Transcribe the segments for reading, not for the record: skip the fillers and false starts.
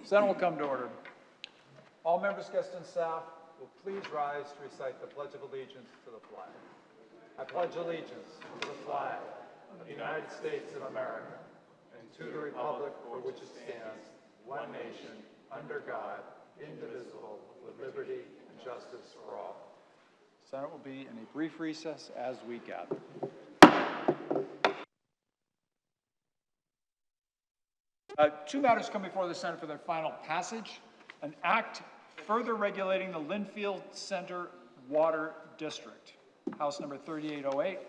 Senate will come to order. All members, guests, and staff will please rise to recite the Pledge of Allegiance to the flag. I pledge allegiance to the flag of the United States of America and to the republic for which it stands, one nation, under God, indivisible, with liberty and justice for all. The Senate will be in a brief recess as we gather. Two matters come before the Senate for their final passage. An act further regulating the Linfield Center Water District, House number 3808,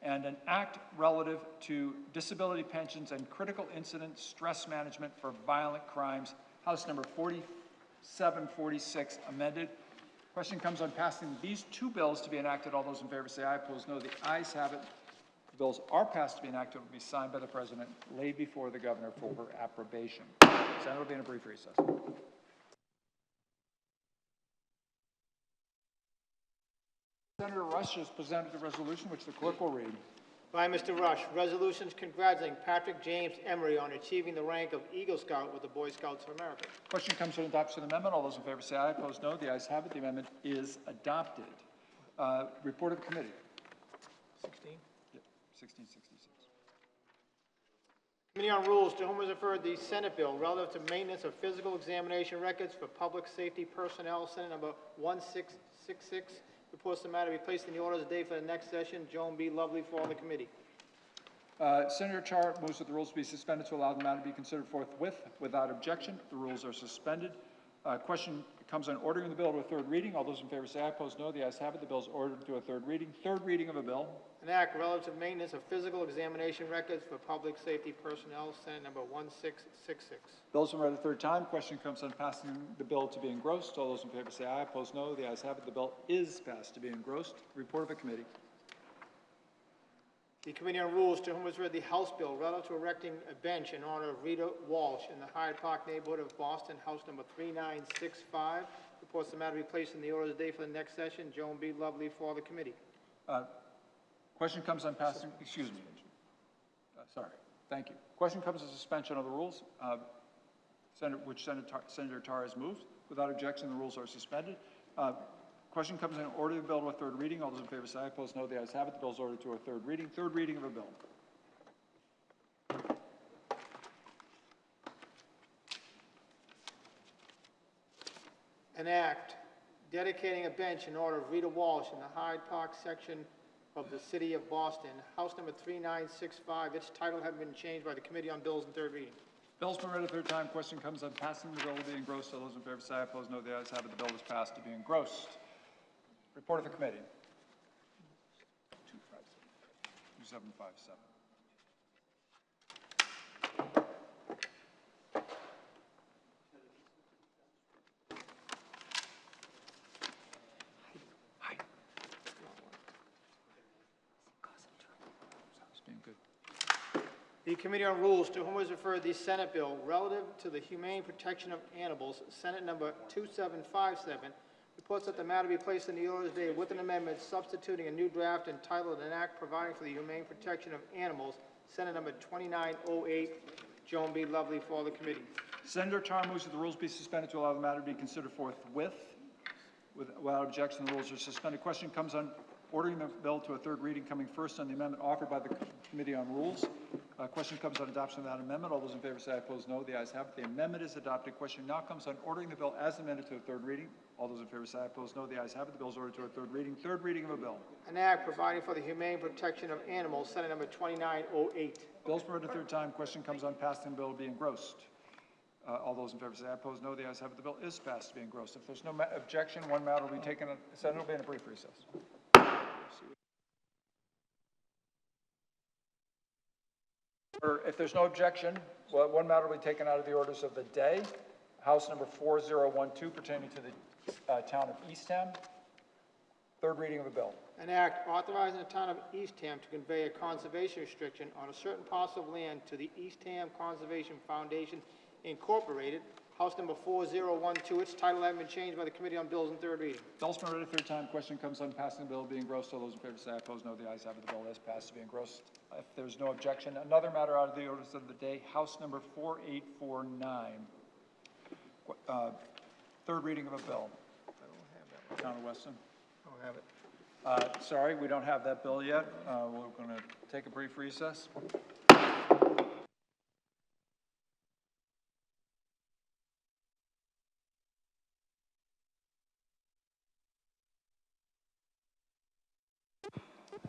and an act relative to disability pensions and critical incident stress management for violent crimes, House number 4746, amended. Question comes on passing these two bills to be enacted. All those in favor say aye. Opposed, no. The ayes have it. The bills are passed to be enacted. Will be signed by the President, laid before the Governor for her approbation. The Senate will be in a brief recess. Senator Rush has presented the resolution, which the clerk will read. By Mr. Rush, resolutions congratulating Patrick James Emery on achieving the rank of Eagle Scout with the Boy Scouts of America. Question comes for adoption of the amendment. All those in favor say aye. Opposed, no. The ayes have it. The amendment is adopted. Report of the committee. 16. Yep, 1666. Committee on Rules, to whom is referred the Senate bill relative to maintenance of physical examination records for public safety personnel, Senate number 1666. Reports the matter be placed in the order of the day for the next session. Joan B. Lovely for all the committee. Senator Char moves that the rules be suspended to allow the matter to be considered forthwith without objection. The rules are suspended. Question comes on ordering the bill to a third reading. All those in favor say aye. Opposed, no. The ayes have it. The bill is ordered to a third reading. Third reading of a bill. An act relative to maintenance of physical examination records for public safety personnel, Senate number 1666. Bills are read a third time. Question comes on passing the bill to be engrossed. All those in favor say aye. Opposed, no. The ayes have it. The bill is passed to be engrossed. Report of the committee. The Committee on Rules, to whom was read the House bill relative to erecting a bench in honor of Rita Walsh in the Hyde Park neighborhood of Boston, House number 3965. Reports the matter be placed in the order of the day for the next session. Joan B. Lovely for the committee. Question comes on passing, excuse me. Sorry, thank you. Question comes on suspension of the rules, Senator Tar has moved. Without objection, the rules are suspended. Question comes on order the bill to a third reading. All those in favor say aye. Opposed, no. The ayes have it. The bill is ordered to a third reading. Third reading of a bill. An act dedicating a bench in honor of Rita Walsh in the Hyde Park section of the city of Boston, House number 3965. Its title having been changed by the Committee on Bills in third reading. Bill's been read a third time. Question comes on passing the bill to be engrossed. All those in favor say aye. Opposed, no. The ayes have it. The bill is passed to be engrossed. Report of the committee. 2757. The Committee on Rules, to whom was referred the Senate bill relative to the humane protection of animals, Senate number 2757, reports that the matter be placed in the order of the day with an amendment substituting a new draft entitled an act providing for the humane protection of animals, Senate number 2908. Joan B. Lovely for the committee. Senator Tar moves that the rules be suspended to allow the matter to be considered forthwith. Without objection, the rules are suspended. Question comes on ordering the bill to a third reading, coming first on the amendment offered by the Committee on Rules. Question comes on adoption of that amendment. All those in favor say aye. Opposed, no. The ayes have it. The amendment is adopted. Question now comes on ordering the bill as amended to a third reading. All those in favor say aye. Opposed, no. The ayes have it. The bill is ordered to a third reading. Third reading of a bill. An act providing for the humane protection of animals, Senate number 2908. Bill's been read a third time. Question comes on passing the bill to be engrossed. All those in favor say aye. Opposed, no. The ayes have it. The bill is passed to be engrossed. If there's no objection, one matter will be taken. The Senate will be in a brief recess. If there's no objection, one matter will be taken out of the orders of the day. House number 4012 pertaining to the town of Eastham. Third reading of a bill. An act authorizing the town of Eastham to convey a conservation restriction on a certain parcel of land to the Eastham Conservation Foundation, Incorporated. House number 4012. Its title having been changed by the Committee on Bills in third reading. Bill's been read a third time. Question comes on passing the bill being engrossed. All those in favor say aye. Opposed, no. The ayes have it. The bill is passed to be engrossed. If there's no objection, another matter out of the orders of the day. House number 4849. Third reading of a bill. I don't have that one. Town of Weston. I don't have it. Sorry, we don't have that bill yet. We're going to take a brief recess.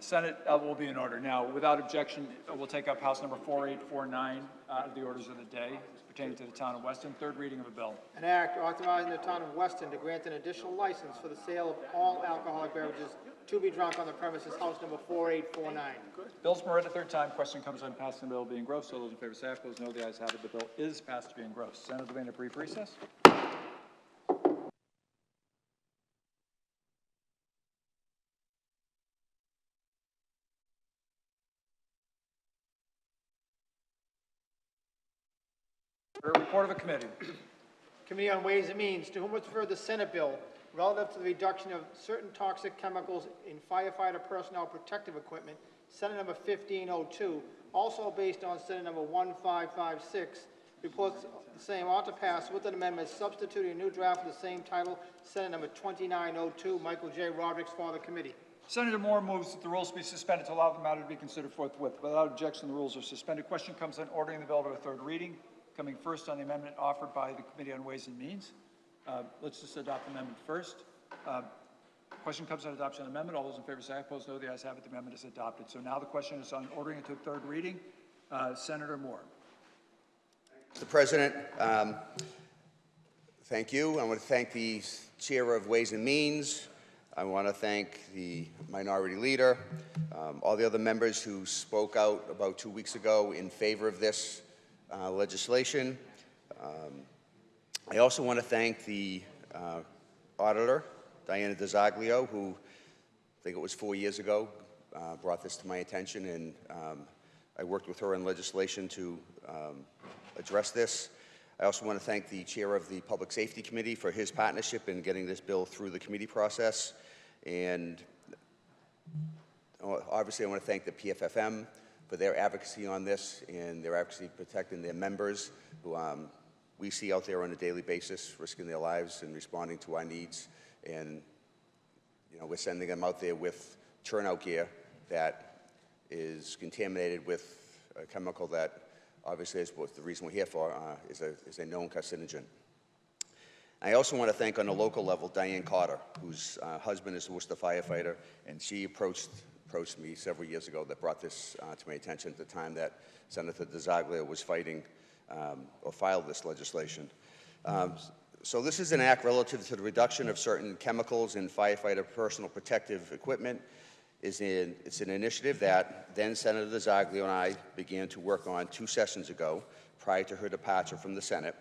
Senate will be in order. Now, without objection, we'll take up House number 4849 out of the orders of the day pertaining to the town of Weston. Third reading of a bill. An act authorizing the town of Weston to grant an additional license for the sale of all alcoholic beverages to be drunk on the premises, House number 4849. Bill's been read a third time. Question comes on passing the bill being engrossed. All those in favor say aye. Opposed, no. The ayes have it. The bill is passed to be engrossed. Senate will be in a brief recess. Report of a committee. Committee on Ways and Means, to whom was referred the Senate bill relative to the reduction of certain toxic chemicals in firefighter personnel protective equipment, Senate number 1502, also based on Senate number 1556, reports the same ought to pass with an amendment substituting a new draft with the same title, Senate number 2902. Michael J. Rodrigues for the committee. Senator Moore moves that the rules be suspended to allow the matter to be considered forthwith. Without objection, the rules are suspended. Question comes on ordering the bill to a third reading. Coming first on the amendment offered by the Committee on Ways and Means. Let's just adopt the amendment first. Question comes on adoption of the amendment. All those in favor say aye. Opposed, no. The ayes have it. The amendment is adopted. So now the question is on ordering it to a third reading. Senator Moore. Mr. President, thank you. I want to thank the Chair of Ways and Means. I want to thank the Minority Leader, all the other members who spoke out about 2 weeks ago in favor of this legislation. I also want to thank the auditor, Diana DiZoglio, who I think it was 4 years ago brought this to my attention, and I worked with her on legislation to address this. I also want to thank the chair of the Public Safety Committee for his partnership in getting this bill through the committee process. And obviously I want to thank the PFFM for their advocacy on this and their advocacy protecting their members who we see out there on a daily basis, risking their lives and responding to our needs. And we're sending them out there with turnout gear that is contaminated with a chemical that obviously is what the reason we're here for, is a known carcinogen. I also want to thank on a local level Diane Carter, whose husband is a Worcester firefighter, and she approached me several years ago that brought this to my attention at the time that Senator DiZoglio was fighting or filed this legislation. So this is an act relative to the reduction of certain chemicals in firefighter personal protective equipment. It's an initiative that then Senator DiZoglio and I began to work on 2 sessions ago prior to her departure from the Senate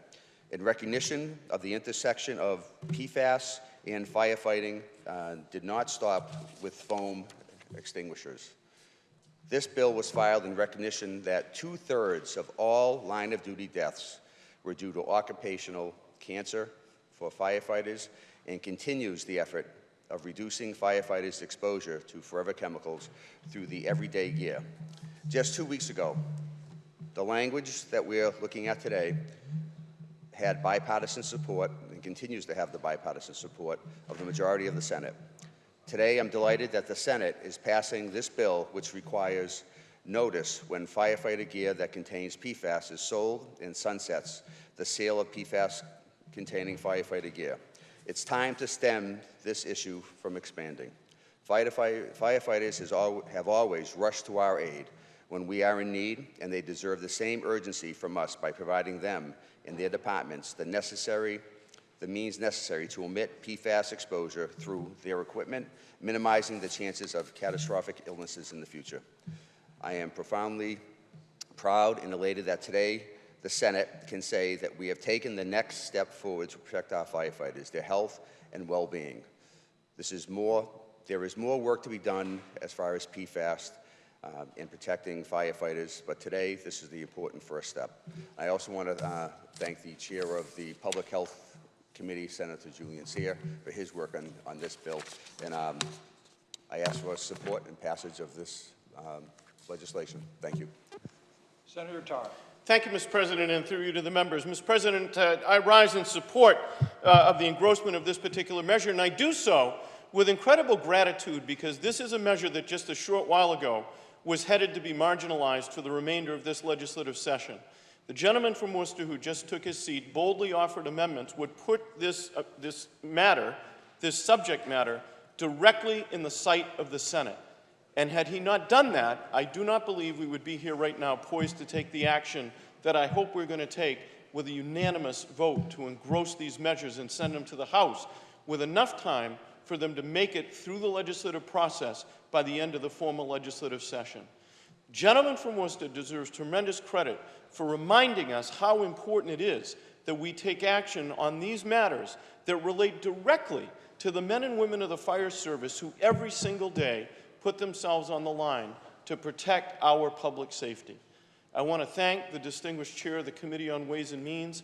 in recognition of the intersection of PFAS and firefighting did not stop with foam extinguishers. This bill was filed in recognition that 2/3 of all line-of-duty deaths were due to occupational cancer for firefighters and continues the effort of reducing firefighters' exposure to forever chemicals through the everyday gear. Just 2 weeks ago, the language that we're looking at today had bipartisan support and continues to have the bipartisan support of the majority of the Senate. Today, I'm delighted that the Senate is passing this bill, which requires notice when firefighter gear that contains PFAS is sold and sunsets the sale of PFAS-containing firefighter gear. It's time to stem this issue from expanding. Firefighters have always rushed to our aid when we are in need, and they deserve the same urgency from us by providing them and their departments the means necessary to omit PFAS exposure through their equipment, minimizing the chances of catastrophic illnesses in the future. I am profoundly proud and elated that today the Senate can say that we have taken the next step forward to protect our firefighters, their health and well-being. There is more work to be done as far as PFAS in protecting firefighters, but today this is the important first step. I also want to thank the chair of the Public Health Committee, Senator Julian Cyr, for his work on this bill, and I ask for support and passage of this legislation. Thank you. Senator Tar. Thank you, Mr. President, and through you to the members. Mr. President, I rise in support of the engrossment of this particular measure, and I do so with incredible gratitude because this is a measure that just a short while ago was headed to be marginalized for the remainder of this legislative session. The gentleman from Worcester who just took his seat boldly offered amendments would put this subject matter, directly in the sight of the Senate. And had he not done that, I do not believe we would be here right now poised to take the action that I hope we're going to take with a unanimous vote to engross these measures and send them to the House with enough time for them to make it through the legislative process by the end of the formal legislative session. Gentleman from Worcester deserves tremendous credit for reminding us how important it is that we take action on these matters that relate directly to the men and women of the fire service who every single day put themselves on the line to protect our public safety. I want to thank the distinguished chair of the Committee on Ways and Means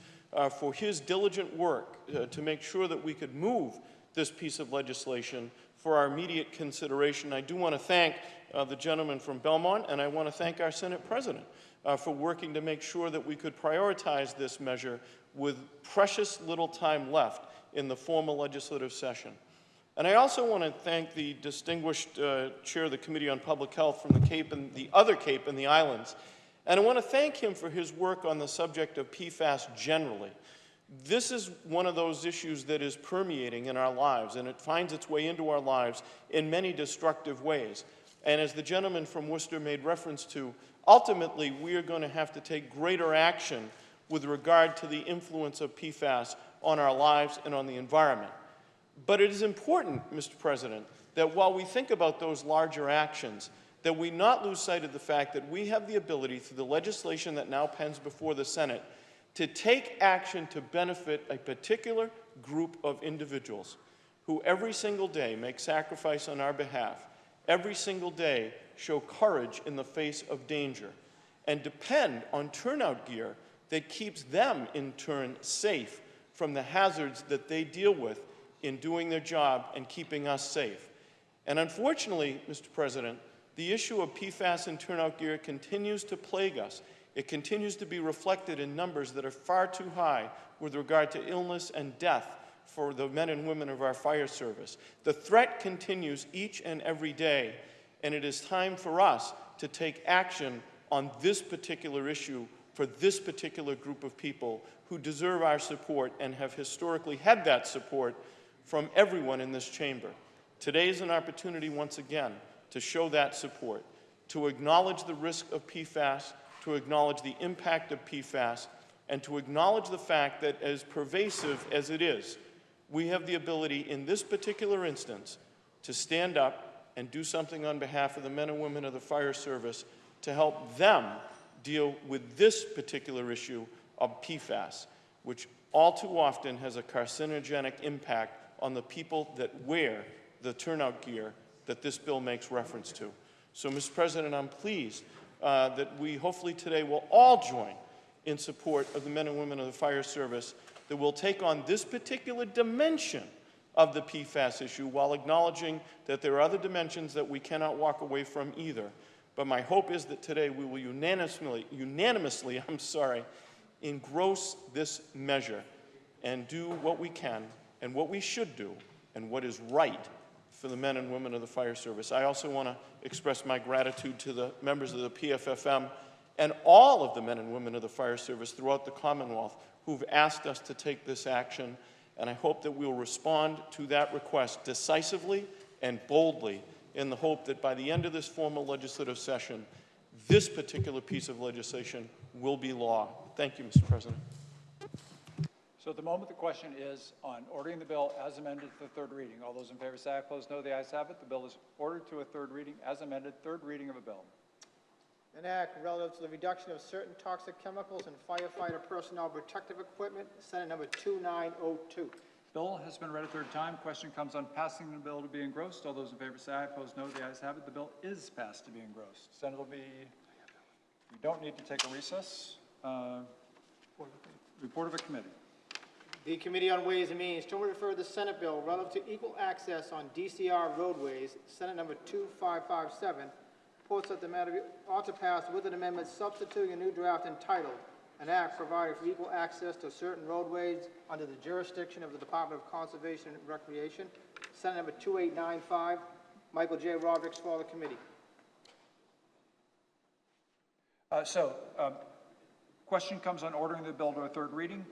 for his diligent work to make sure that we could move this piece of legislation for our immediate consideration. I do want to thank the gentleman from Belmont, and I want to thank our Senate President for working to make sure that we could prioritize this measure with precious little time left in the formal legislative session. And I also want to thank the distinguished chair of the Committee on Public Health from the Cape and the other Cape and the islands. And I want to thank him for his work on the subject of PFAS generally. This is one of those issues that is permeating in our lives, and it finds its way into our lives in many destructive ways. And as the gentleman from Worcester made reference to, ultimately we are going to have to take greater action with regard to the influence of PFAS on our lives and on the environment. But it is important, Mr. President, that while we think about those larger actions, that we not lose sight of the fact that we have the ability, through the legislation that now pens before the Senate, to take action to benefit a particular group of individuals who every single day make sacrifice on our behalf, every single day show courage in the face of danger, and depend on turnout gear that keeps them, in turn, safe from the hazards that they deal with in doing their job and keeping us safe. And unfortunately, Mr. President, the issue of PFAS and turnout gear continues to plague us. It continues to be reflected in numbers that are far too high with regard to illness and death for the men and women of our fire service. The threat continues each and every day, and it is time for us to take action on this particular issue for this particular group of people who deserve our support and have historically had that support from everyone in this chamber. Today is an opportunity once again to show that support, to acknowledge the risk of PFAS, to acknowledge the impact of PFAS, and to acknowledge the fact that as pervasive as it is, we have the ability in this particular instance to stand up and do something on behalf of the men and women of the fire service to help them deal with this particular issue of PFAS, which all too often has a carcinogenic impact on the people that wear the turnout gear that this bill makes reference to. So, Mr. President, I'm pleased that we hopefully today will all join in support of the men and women of the fire service that will take on this particular dimension of the PFAS issue while acknowledging that there are other dimensions that we cannot walk away from either. But my hope is that today we will unanimously engross this measure and do what we can and what we should do and what is right for the men and women of the fire service. I also want to express my gratitude to the members of the PFFM and all of the men and women of the fire service throughout the Commonwealth who've asked us to take this action, and I hope that we'll respond to that request decisively and boldly in the hope that by the end of this formal legislative session, this particular piece of legislation will be law. Thank you, Mr. President. So at the moment, the question is on ordering the bill as amended to the third reading. All those in favor say aye. Opposed, no. The ayes have it. The bill is ordered to a third reading as amended. Third reading of a bill. An act relative to the reduction of certain toxic chemicals in firefighter personnel protective equipment, Senate number 2902. Bill has been read a third time. Question comes on passing the bill to be engrossed. All those in favor say aye. Opposed, no. The ayes have it. The bill is passed to be engrossed. Senate will be, you don't need to take a recess. Report of a committee. The Committee on Ways and Means to refer the Senate bill relative to equal access on DCR roadways, Senate number 2557, reports that the matter ought to pass with an amendment substituting a new draft entitled An act providing for equal access to certain roadways under the jurisdiction of the Department of Conservation and Recreation, Senate number 2895. Michael J. Rodericks for the committee. Question comes on ordering the bill to a third reading.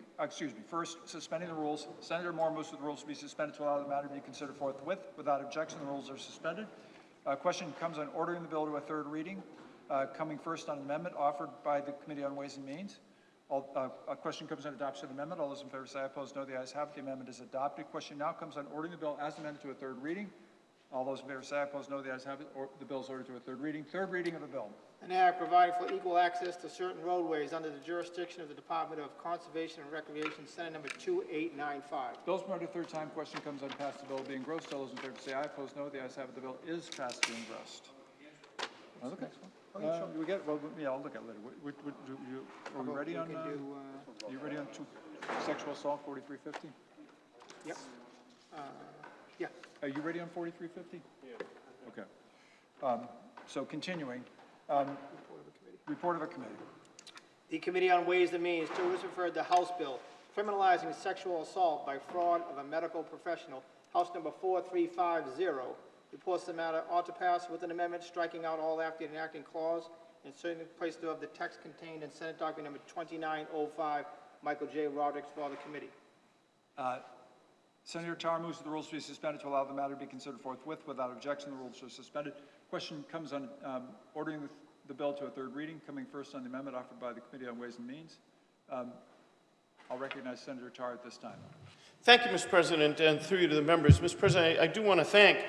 First, suspending the rules. Senator Moore moves for the rules to be suspended to allow the matter to be considered forthwith. Without objection, the rules are suspended. Question comes on ordering the bill to a third reading. Coming first on an amendment offered by the Committee on Ways and Means. A question comes on adoption of the amendment. All those in favor say aye. Opposed, no. The ayes have it. The amendment is adopted. Question now comes on ordering the bill as amended to a third reading. All those in favor say aye. Opposed, no. The ayes have it. The bill is ordered to a third reading. Third reading of the bill. An act providing for equal access to certain roadways under the jurisdiction of the Department of Conservation and Recreation, Senate number 2895. Bill's been read a third time. Question comes on pass the bill to be engrossed. All those in favor say aye. Opposed, no. The ayes have it. The bill is passed to be engrossed. Okay. We get. Well, yeah, I'll look at it later. Are we ready on? You ready on sexual assault 4350? Yep. Yeah. Are you ready on 4350? Yeah. Okay. So continuing. Report of a committee. The Committee on Ways and Means, to which referred the House bill criminalizing sexual assault by fraud of a medical professional, House number 4350, reports the matter ought to pass with an amendment striking out all after the enacting clause and inserting in place thereof the text contained in Senate document number 2905. Michael J. Rodericks for the committee. Senator Tar moves that the rules to be suspended to allow the matter to be considered forthwith. Without objection, the rules are suspended. Question comes on ordering the bill to a third reading. Coming first on the amendment offered by the Committee on Ways and Means. I'll recognize Senator Tar at this time. Thank you, Mr. President, and through you to the members. Mr. President, I do want to thank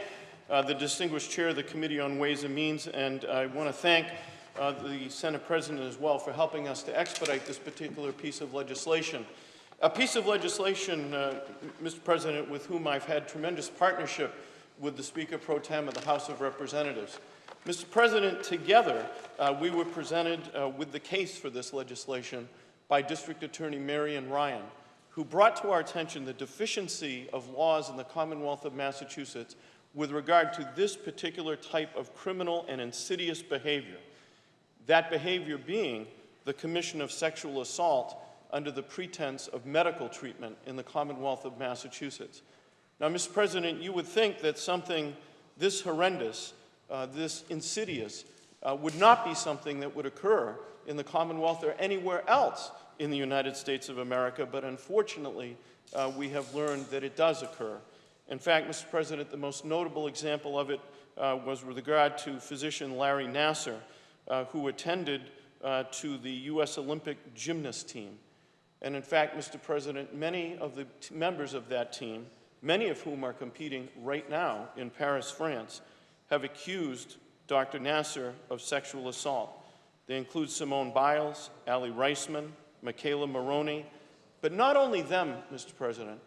the distinguished chair of the Committee on Ways and Means, and I want to thank the Senate President as well for helping us to expedite this particular piece of legislation. A piece of legislation, Mr. President, with whom I've had tremendous partnership with the Speaker Pro Tem of the House of Representatives. Mr. President, together we were presented with the case for this legislation by District Attorney Marian Ryan, who brought to our attention the deficiency of laws in the Commonwealth of Massachusetts with regard to this particular type of criminal and insidious behavior. That behavior being the commission of sexual assault under the pretense of medical treatment in the Commonwealth of Massachusetts. Now, Mr. President, you would think that something this horrendous, this insidious, would not be something that would occur in the Commonwealth or anywhere else in the United States of America, but unfortunately, we have learned that it does occur. In fact, Mr. President, the most notable example of it was with regard to physician Larry Nassar, who attended to the U.S. Olympic gymnast team. And in fact, Mr. President, many of the members of that team, many of whom are competing right now in Paris, France, have accused Dr. Nassar of sexual assault. They include Simone Biles, Ali Reisman, Michaela Maroney, but not only them, Mr. President,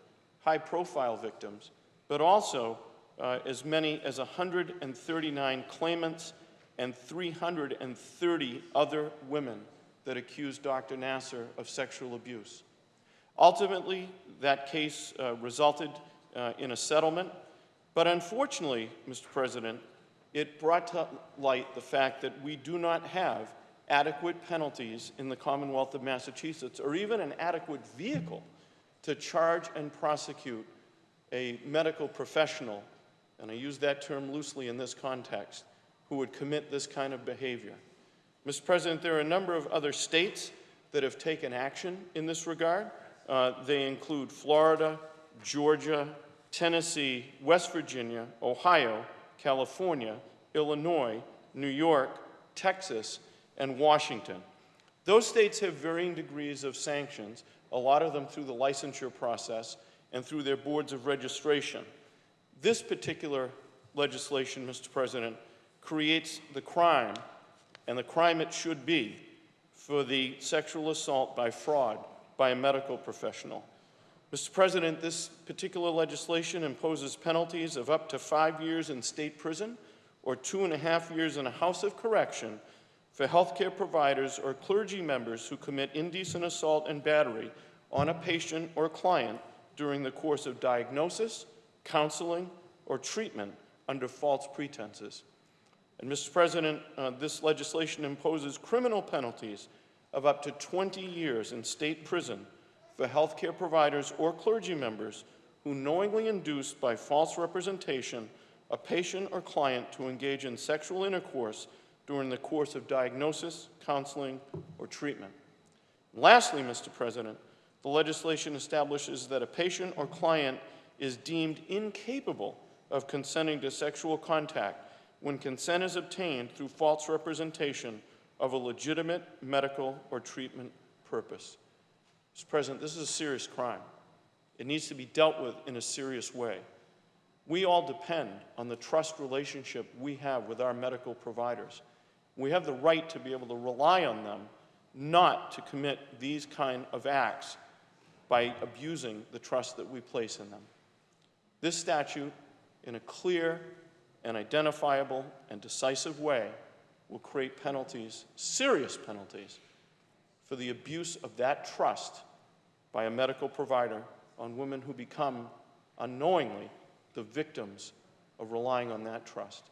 high-profile victims, but also as many as 139 claimants and 330 other women that accused Dr. Nassar of sexual abuse. Ultimately, that case resulted in a settlement, but unfortunately, Mr. President, it brought to light the fact that we do not have adequate penalties in the Commonwealth of Massachusetts, or even an adequate vehicle to charge and prosecute a medical professional, and I use that term loosely in this context, who would commit this kind of behavior. Mr. President, there are a number of other states that have taken action in this regard. They include Florida, Georgia, Tennessee, West Virginia, Ohio, California, Illinois, New York, Texas, and Washington. Those states have varying degrees of sanctions, a lot of them through the licensure process and through their boards of registration. This particular legislation, Mr. President, creates the crime, and the crime it should be, for the sexual assault by fraud by a medical professional. Mr. President, this particular legislation imposes penalties of up to 5 years in state prison or 2.5 years in a house of correction for healthcare providers or clergy members who commit indecent assault and battery on a patient or client during the course of diagnosis, counseling, or treatment under false pretenses. And Mr. President, this legislation imposes criminal penalties of up to 20 years in state prison for healthcare providers or clergy members who knowingly induce by false representation a patient or client to engage in sexual intercourse during the course of diagnosis, counseling, or treatment. Lastly, Mr. President, the legislation establishes that a patient or client is deemed incapable of consenting to sexual contact when consent is obtained through false representation of a legitimate medical or treatment purpose. Mr. President, this is a serious crime. It needs to be dealt with in a serious way. We all depend on the trust relationship we have with our medical providers. We have the right to be able to rely on them not to commit these kind of acts by abusing the trust that we place in them. This statute, in a clear and identifiable and decisive way, will create penalties, serious penalties, for the abuse of that trust by a medical provider on women who become unknowingly the victims of relying on that trust.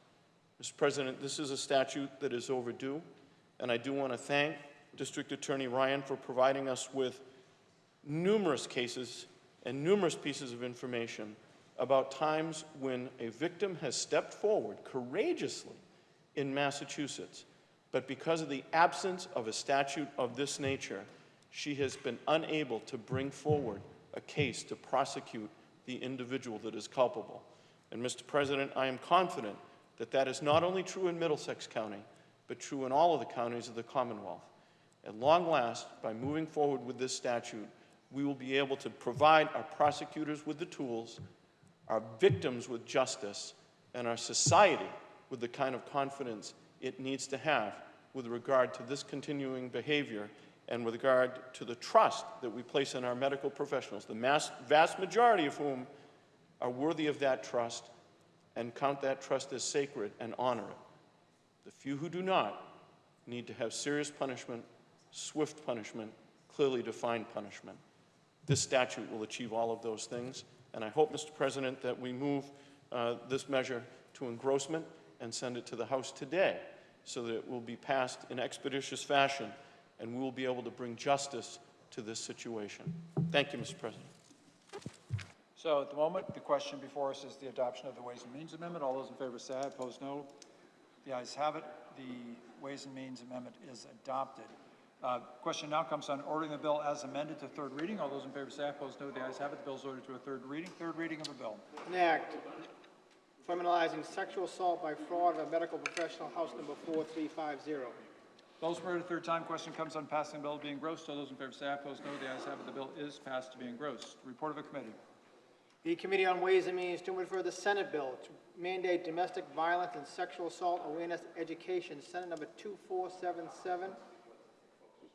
Mr. President, this is a statute that is overdue, and I do want to thank District Attorney Ryan for providing us with numerous cases and numerous pieces of information about times when a victim has stepped forward courageously in Massachusetts, but because of the absence of a statute of this nature, she has been unable to bring forward a case to prosecute the individual that is culpable. And Mr. President, I am confident that that is not only true in Middlesex County, but true in all of the counties of the Commonwealth. At long last, by moving forward with this statute, we will be able to provide our prosecutors with the tools, our victims with justice, and our society with the kind of confidence it needs to have with regard to this continuing behavior and with regard to the trust that we place in our medical professionals, the vast majority of whom are worthy of that trust and count that trust as sacred and honor it. The few who do not need to have serious punishment, swift punishment, clearly defined punishment. This statute will achieve all of those things, and I hope, Mr. President, that we move this measure to engrossment and send it to the House today so that it will be passed in expeditious fashion and we will be able to bring justice to this situation. Thank you, Mr. President. So at the moment, the question before us is the adoption of the Ways and Means Amendment. All those in favor say aye, opposed no. The ayes have it. The Ways and Means Amendment is adopted. Question now comes on ordering the bill as amended to third reading. All those in favor say aye, opposed no. The ayes have it. The bill is ordered to a third reading. Third reading of the bill. An act criminalizing sexual assault by fraud of a medical professional, House number 4350. Bills read a third time. Question comes on passing the bill to be engrossed. All those in favor say aye, opposed no. The ayes have it. The bill is passed to be engrossed. Report of a committee. The Committee on Ways and Means to refer the Senate bill to mandate domestic violence and sexual assault awareness education, Senate number 2477.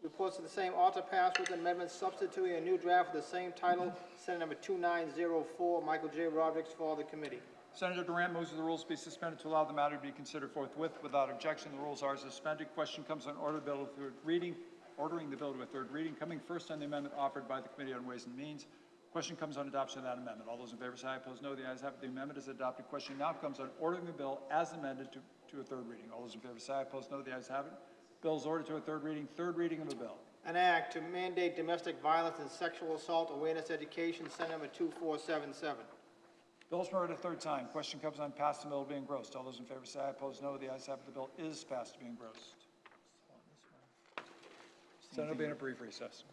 Reports of the same ought to pass with amendments substituting a new draft with the same title, Senate number 2904. Michael J. Rodrigues for the committee. Senator Durant moves that the rules be suspended to allow the matter to be considered forthwith without objection. The rules are suspended. Question comes on order bill to third reading, ordering the bill to a third reading. Coming first on the amendment offered by the Committee on Ways and Means. Question comes on adoption of that amendment. All those in favor say aye, opposed no. The ayes have it. The amendment is adopted. Question now comes on ordering the bill as amended to a third reading. All those in favor say aye, opposed no. The ayes have it. Bill is ordered to a third reading. Third reading of the bill. An act to mandate domestic violence and sexual assault awareness education, Senate number 2477. Bill's read a third time. Question comes on passed the bill to be engrossed. All those in favor say aye, opposed no. The ayes have it. The bill is passed to be engrossed. Senate will be in a brief recess.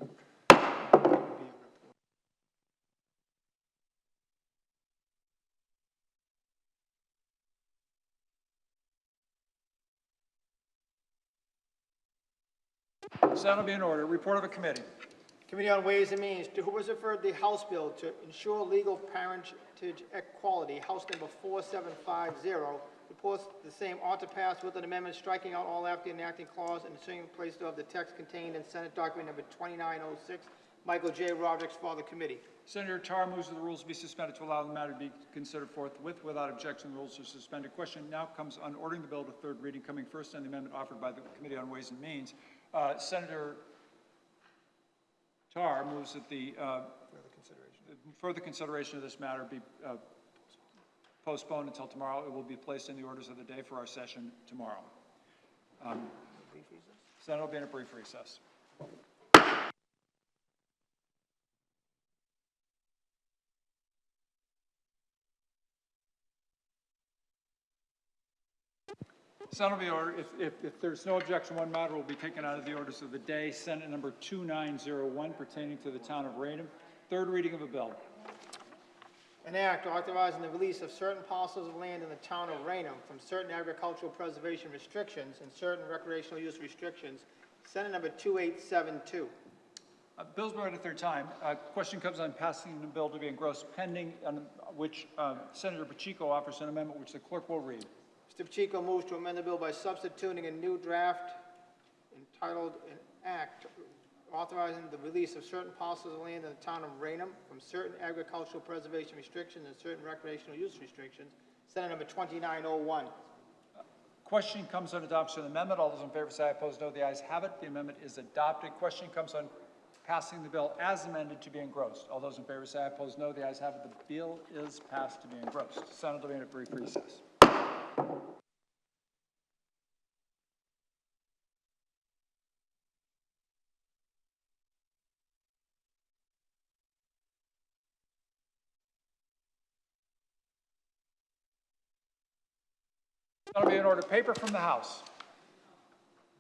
Senate will be in order. Report of a committee. Committee on Ways and Means, to whom was referred the House bill to ensure legal parentage equality, House number 4750, reports the same ought to pass with an amendment striking out all after enacting clause and inserting in place of the text contained in Senate document number 2906. Michael J. Rodrigues for the committee. Senator Tarr moves that the rules be suspended to allow the matter to be considered forthwith without objection. The rules are suspended. Question now comes on ordering the bill to third reading, coming first on the amendment offered by the Committee on Ways and Means. Senator Tarr moves that the further consideration of this matter be postponed until tomorrow. It will be placed in the orders of the day for our session tomorrow. Senate will be in a brief recess. Senate will be ordered. If there's no objection, one matter will be taken out of the orders of the day. Senate number 2901 pertaining to the town of Raynham. Third reading of a bill. An act authorizing the release of certain parcels of land in the town of Raynham from certain agricultural preservation restrictions and certain recreational use restrictions. Senate number 2872. Bill's been read a third time. Question comes on passing the bill to be engrossed pending, on which Senator Pacheco offers an amendment which the clerk will read. Mr. Pacheco moves to amend the bill by substituting a new draft entitled an act authorizing the release of certain parcels of land in the town of Raynham from certain agricultural preservation restrictions and certain recreational use restrictions. Senate number 2901. Question comes on adoption of the amendment. All those in favor say aye. Opposed, no. The ayes have it. The amendment is adopted. Question comes on passing the bill as amended to be engrossed. All those in favor say aye. Opposed, no. The ayes have it. The bill is passed to be engrossed. Senate will be in a brief recess. That'll be in order. Paper from the House.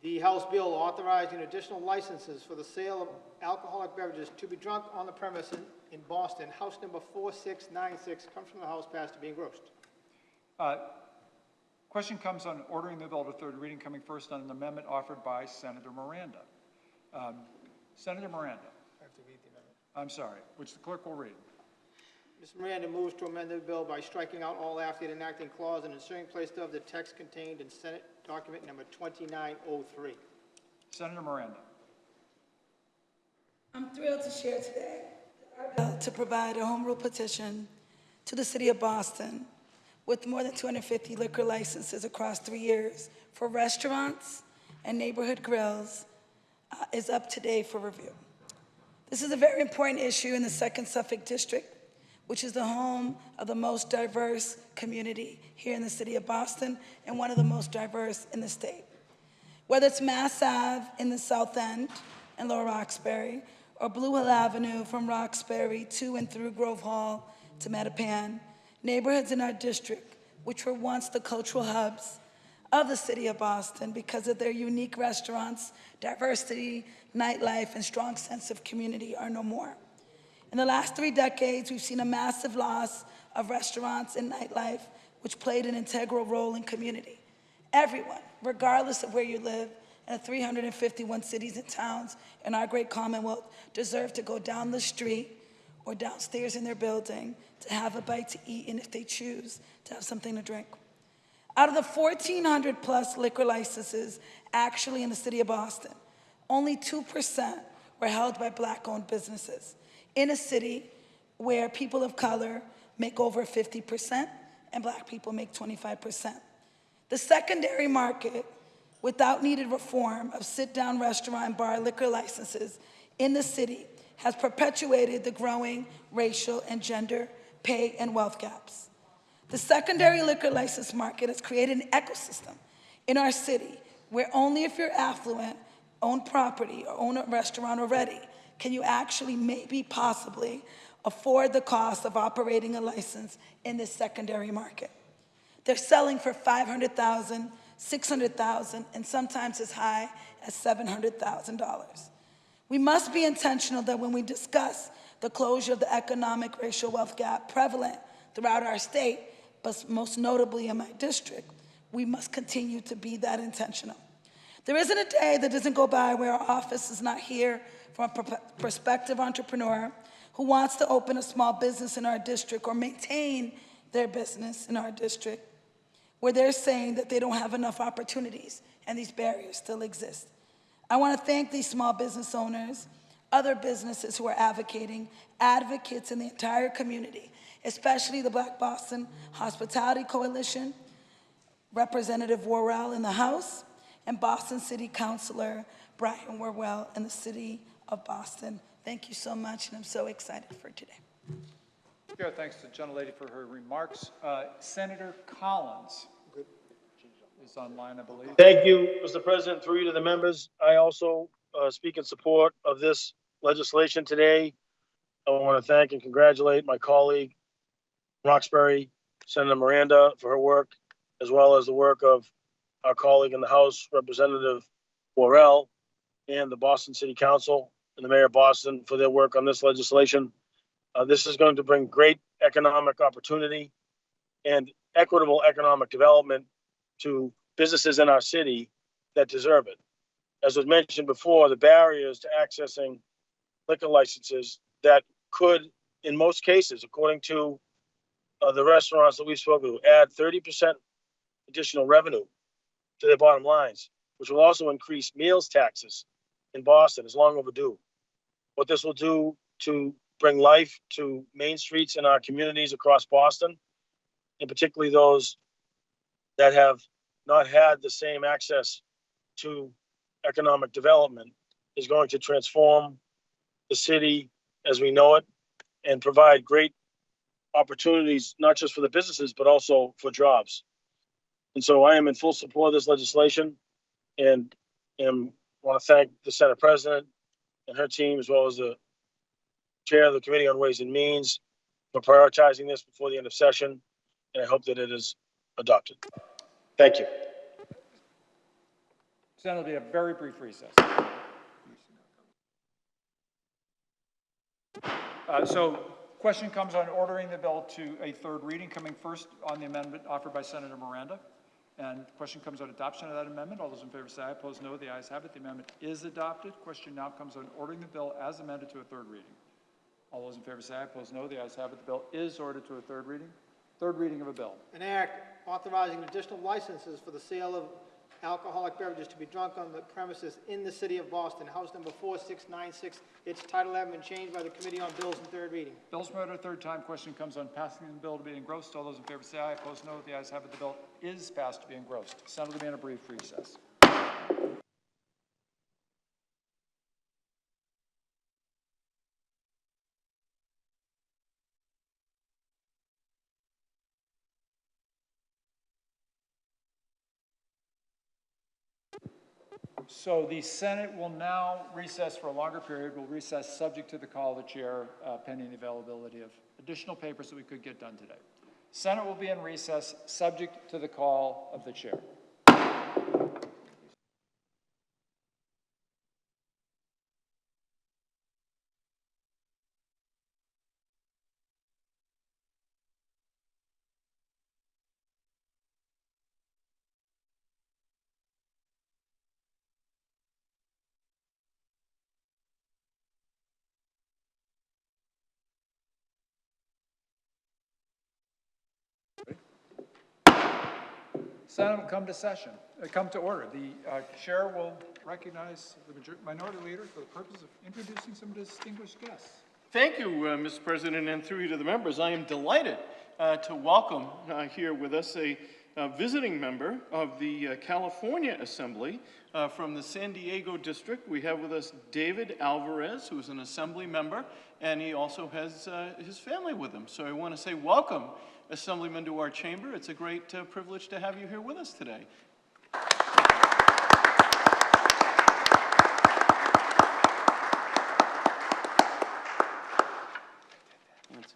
The House bill authorizing additional licenses for the sale of alcoholic beverages to be drunk on the premise in Boston, House number 4696, comes from the House, passed to be engrossed. Question comes on ordering the bill to third reading, coming first on an amendment offered by Senator Miranda. Senator Miranda. I have to read the amendment. I'm sorry, which the clerk will read. Mr. Miranda moves to amend the bill by striking out all after the enacting clause and inserting place of the text contained in Senate document number 2903. Senator Miranda. I'm thrilled to share today our bill to provide a home rule petition to the city of Boston with more than 250 liquor licenses across 3 years for restaurants and neighborhood grills is up today for review. This is a very important issue in the 2nd Suffolk District, which is the home of the most diverse community here in the city of Boston and one of the most diverse in the state. Whether it's Mass Ave in the South End and Lower Roxbury, or Blue Hill Avenue from Roxbury to and through Grove Hall to Mattapan, neighborhoods in our district, which were once the cultural hubs of the city of Boston because of their unique restaurants, diversity, nightlife, and strong sense of community, are no more. In the last 3 decades, we've seen a massive loss of restaurants and nightlife, which played an integral role in community. Everyone, regardless of where you live, in the 351 cities and towns in our great Commonwealth, deserve to go down the street or downstairs in their building to have a bite to eat, and if they choose, to have something to drink. Out of the 1,400 plus liquor licenses actually in the city of Boston, only 2% were held by Black-owned businesses in a city where people of color make over 50% and Black people make 25%. The secondary market, without needed reform of sit-down restaurant and bar liquor licenses in the city, has perpetuated the growing racial and gender pay and wealth gaps. The secondary liquor license market has created an ecosystem in our city where only if you're affluent, own property, or own a restaurant already, can you actually maybe possibly afford the cost of operating a license in this secondary market. They're selling for $500,000, $600,000, and sometimes as high as $700,000. We must be intentional that when we discuss the closure of the economic racial wealth gap prevalent throughout our state, but most notably in my district, we must continue to be that intentional. There isn't a day that doesn't go by where our office is not here from a prospective entrepreneur who wants to open a small business in our district or maintain their business in our district, where they're saying that they don't have enough opportunities and these barriers still exist. I want to thank these small business owners, other businesses who are advocating, advocates in the entire community, especially the Black Boston Hospitality Coalition, Representative Worrell in the House, and Boston City Councilor Brian Worrell in the city of Boston. Thank you so much, and I'm so excited for today. Yeah, thanks to the gentlelady for her remarks. Senator Collins is online, I believe. Thank you, Mr. President. Through you to the members, I also speak in support of this legislation today. I want to thank and congratulate my colleague, Roxbury, Senator Miranda, for her work, as well as the work of our colleague in the House, Representative Worrell, and the Boston City Council and the Mayor of Boston for their work on this legislation. This is going to bring great economic opportunity and equitable economic development to businesses in our city that deserve it. As was mentioned before, the barriers to accessing liquor licenses that could, in most cases, according to the restaurants that we've spoken to, add 30% additional revenue to their bottom lines, which will also increase meals taxes in Boston, is long overdue. What this will do to bring life to main streets in our communities across Boston, and particularly those that have not had the same access to economic development, is going to transform the city as we know it and provide great opportunities, not just for the businesses, but also for jobs. And so I am in full support of this legislation and want to thank the Senate President and her team, as well as the Chair of the Committee on Ways and Means, for prioritizing this before the end of session. And I hope that it is adopted. Thank you. Senate will be a very brief recess. So question comes on ordering the bill to a third reading, coming first on the amendment offered by Senator Miranda. And question comes on adoption of that amendment. All those in favor say aye. Opposed, no. The ayes have it. The amendment is adopted. Question now comes on ordering the bill as amended to a third reading. All those in favor say aye. Opposed, no. The ayes have it. The bill is ordered to a third reading. Third reading of a bill. An act authorizing additional licenses for the sale of alcoholic beverages to be drunk on the premises in the city of Boston, House number 4696. Its title having been changed by the Committee on Bills in third reading. Bill's read a third time. Question comes on passing the bill to be engrossed. All those in favor say aye. Opposed, no. The ayes have it. The bill is passed to be engrossed. Senate will be in a brief recess. So the Senate will now recess for a longer period. We'll recess subject to the call of the chair, pending the availability of additional papers that we could get done today. Senate will be in recess subject to the call of the chair. Senate will come to order. The chair will recognize the minority leader for the purpose of introducing some distinguished guests. Thank you, Mr. President, and through you to the members. I am delighted to welcome here with us a visiting member of the California Assembly from the San Diego District. We have with us David Alvarez, who is an Assembly member, and he also has his family with him. So I want to say welcome, Assemblyman, to our chamber. It's a great privilege to have you here with us today.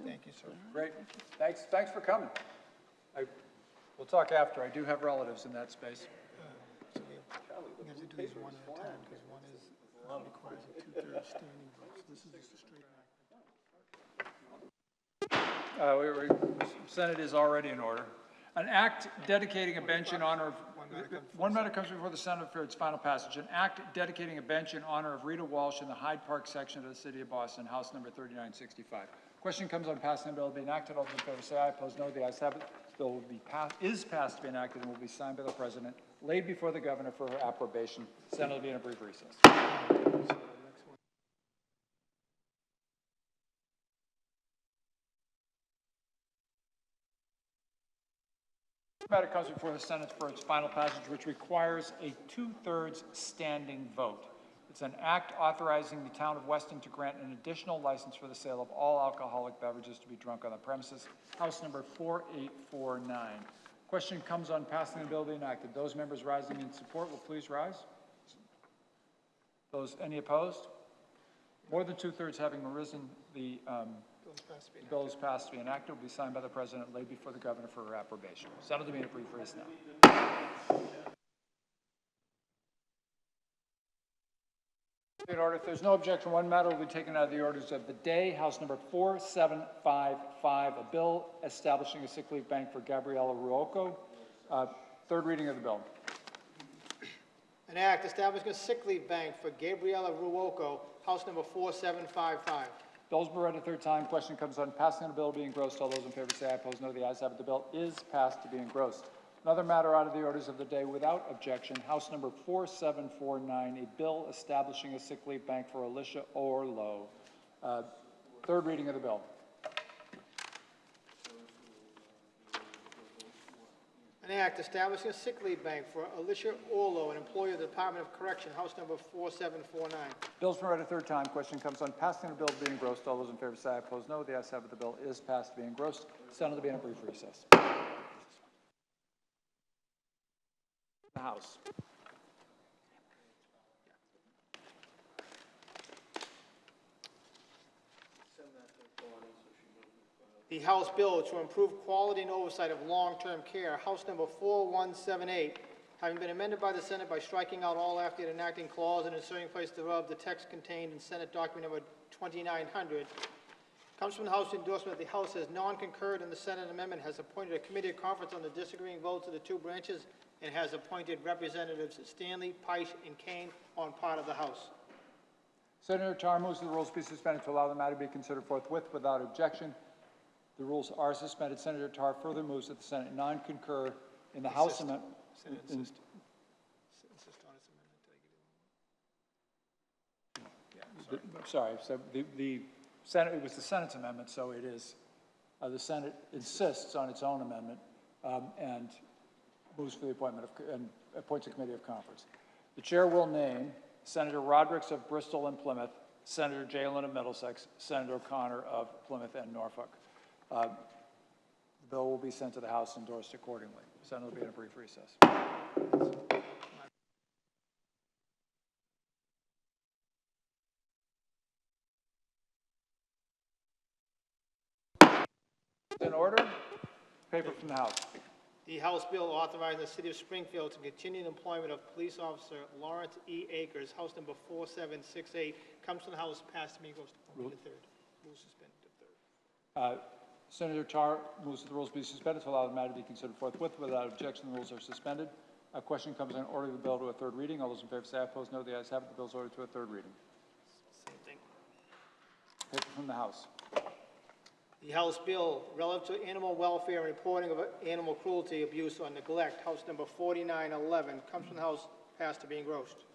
Thank you, sir. Great. Thanks for coming. We'll talk after. I do have relatives in that space. We have to do these one at a time because one is requires a 2/3 standing vote. So this is just a straight. Senate is already in order. An act dedicating a bench in honor of, one matter comes before the Senate for its final passage. An act dedicating a bench in honor of Rita Walsh in the Hyde Park section of the city of Boston, House number 3965. Question comes on passing the bill to be enacted. All those in favor say aye. Opposed, no. The ayes have it. The bill will be passed to be enacted and will be signed by the President, laid before the Governor for her approbation. Senate will be in a brief recess. The matter comes before the Senate for its final passage, which requires a 2/3 standing vote. It's an act authorizing the town of Weston to grant an additional license for the sale of all alcoholic beverages to be drunk on the premises. House number 4849. Question comes on passing the bill to be enacted. Those members rising in support will please rise. Any opposed? More than two-thirds having arisen, the bill is passed to be enacted, will be signed by the President, laid before the Governor for approbation. Settled to be in a brief recess now. In order, if there's no objection, one matter will be taken out of the orders of the day. House number 4755, a bill establishing a sick leave bank for Gabriela Ruocco. Third reading of the bill. An act establishing a sick leave bank for Gabriela Ruocco, House number 4755. Bill's been read a third time. Question comes on passing the bill to be engrossed. All those in favor say aye. Opposed, no. The ayes have it. The bill is passed to be engrossed. Another matter out of the orders of the day without objection. House number 4749, a bill establishing a sick leave bank for Alicia Orlo. Third reading of the bill. An act establishing a sick leave bank for Alicia Orlo, an employee of the Department of Correction, House number 4749. Bill's been read a third time. Question comes on passing the bill to be engrossed. All those in favor say aye. Opposed, no. The ayes have it. The bill is passed to be engrossed. Senate to be in a brief recess. The House. The House bill to improve quality and oversight of long-term care, House number 4178, having been amended by the Senate by striking out all after the enacting clause and inserting in place thereof the text contained in Senate document number 2900, comes from the House endorsement. The House has non-concurred in the Senate amendment, has appointed a committee of conference on the disagreeing votes of the two branches, and has appointed Representatives Stanley, Peisch, and Kane on part of the House. Senator Tar moves that the rules be suspended to allow the matter to be considered forthwith without objection. The rules are suspended. Senator Tar further moves that the Senate non-concur in the House amendment. Insist on its amendment. Sorry, so the Senate, it was the Senate's amendment, so it is, the Senate insists on its own amendment and moves for the appointment of, and appoints a committee of conference. The chair will name Senator Rodericks of Bristol and Plymouth, Senator Jalen of Middlesex, Senator O'Connor of Plymouth and Norfolk. The bill will be sent to the House endorsed accordingly. Senate will be in a brief recess. In order, paper from the House. The House bill authorizing the City of Springfield to continue the employment of Police Officer Lawrence E. Akers, House number 4768, comes from the House, passed to me, goes to the third. Move suspended to third. Senator Tar moves that the rules be suspended to allow the matter to be considered forthwith. Without objection, the rules are suspended. A question comes on ordering the bill to a third reading. All those in favor say aye. Opposed, no. The ayes have it. The bill is ordered to a third reading. Same thing. Paper from the House. The House bill relative to animal welfare and reporting of animal cruelty, abuse, or neglect, House number 4911, comes from the House, passed to be engrossed.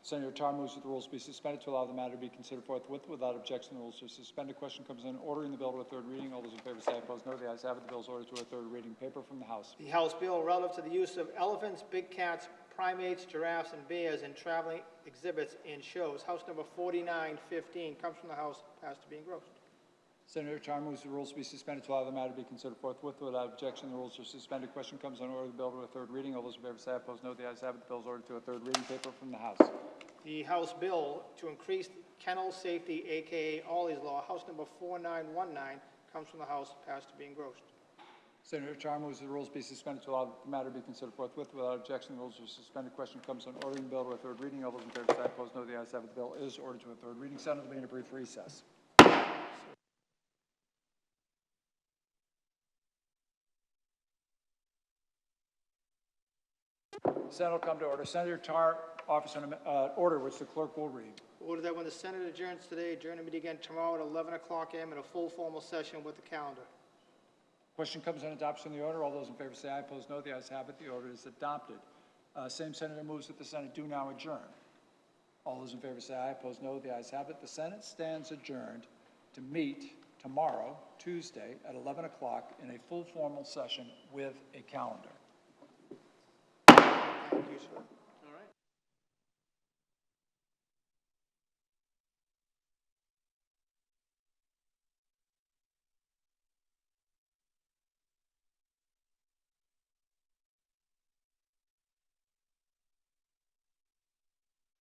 Senator Tar moves that the rules be suspended to allow the matter to be considered forthwith. Without objection, the rules are suspended. Question comes in ordering the bill to a third reading. All those in favor say aye. Opposed, no. The ayes have it. The bill is ordered to a third reading. Paper from the House. The House bill relative to the use of elephants, big cats, primates, giraffes, and bears in traveling exhibits and shows, House number 4915, comes from the House, passed to be engrossed. Senator Tar moves the rules be suspended to allow the matter to be considered forthwith. Without objection, the rules are suspended. Question comes on order the bill to a third reading. All those in favor say aye. Opposed, no. The ayes have it. The bill is ordered to a third reading. Paper from the House. The House bill to increase kennel safety, a.k.a. Ollie's Law, House number 4919, comes from the House, passed to be engrossed. Senator Tar moves the rules be suspended to allow the matter to be considered forthwith. Without objection, the rules are suspended. Question comes on ordering the bill to a third reading. All those in favor say aye. Opposed, no. The ayes have it. The bill is ordered to a third reading. Senate will be in a brief recess. Senate will come to order. Senator Tar offers an order which the clerk will read. Order that when the Senate adjourns today, adjourn to meet again tomorrow at 11 o'clock a.m. in a full formal session with the calendar. Question comes on adoption of the order. All those in favor say aye. Opposed, no. The ayes have it. The order is adopted. Same senator moves that the Senate do now adjourn. All those in favor say aye. Opposed, no. The ayes have it. The Senate stands adjourned to meet tomorrow, Tuesday, at 11 o'clock in a full formal session with a calendar. Thank you, sir.